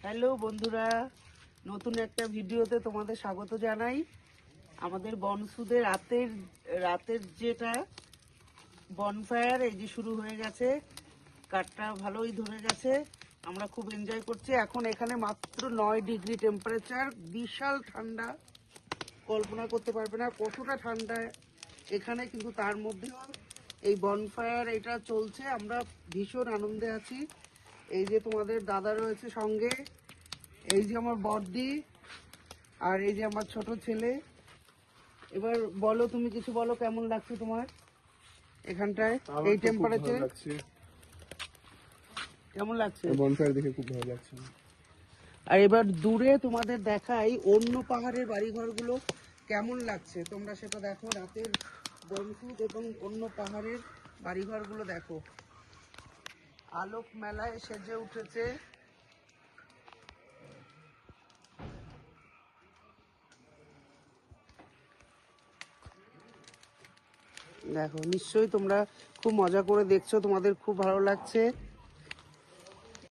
Hello বন্ধুরা, নতুন একটা ভিডিওতে তোমাদের স্বাগত জানাই। আমাদের বনসুদে রাতের যেটা বনফায়ার এই যে শুরু হয়ে গেছে। কাঠটা ভালোই ধরে গেছে, আমরা খুব এনজয় করছি। এখন এখানে মাত্র 9 ডিগ্রি টেম্পারেচার, বিশাল ঠান্ডা, কল্পনা করতে পারবে না কতটা ঠান্ডা এখানে। কিন্তু তার মধ্যেও এই বনফায়ার এটা চলছে, আমরা ভীষণ আনন্দে আছি। এই যে তোমাদের দাদা রয়েছে সঙ্গে, এই যে আমার বড়দি, আর এই যে আমার ছোট ছেলে। এবার বলো, তুমি কিছু বলো, কেমন লাগছে তোমার এখানটায় এই টেম্পারেচারে? কেমন লাগছে? বনফায়ার দেখে খুব ভালো লাগছে। আর এবার দূরে তোমাদের দেখাই অন্য পাহাড়ের বাড়িঘরগুলো কেমন লাগছে, তোমরা সেটা দেখো। রাতের বনসুদ এবং অন্য পাহাড়ের বাড়িঘরগুলো দেখো, আলোক মেলায় সেজে উঠেছে। দেখো, নিশ্চয়ই তোমরা খুব মজা করে দেখছো, তোমাদের খুব ভালো লাগছে।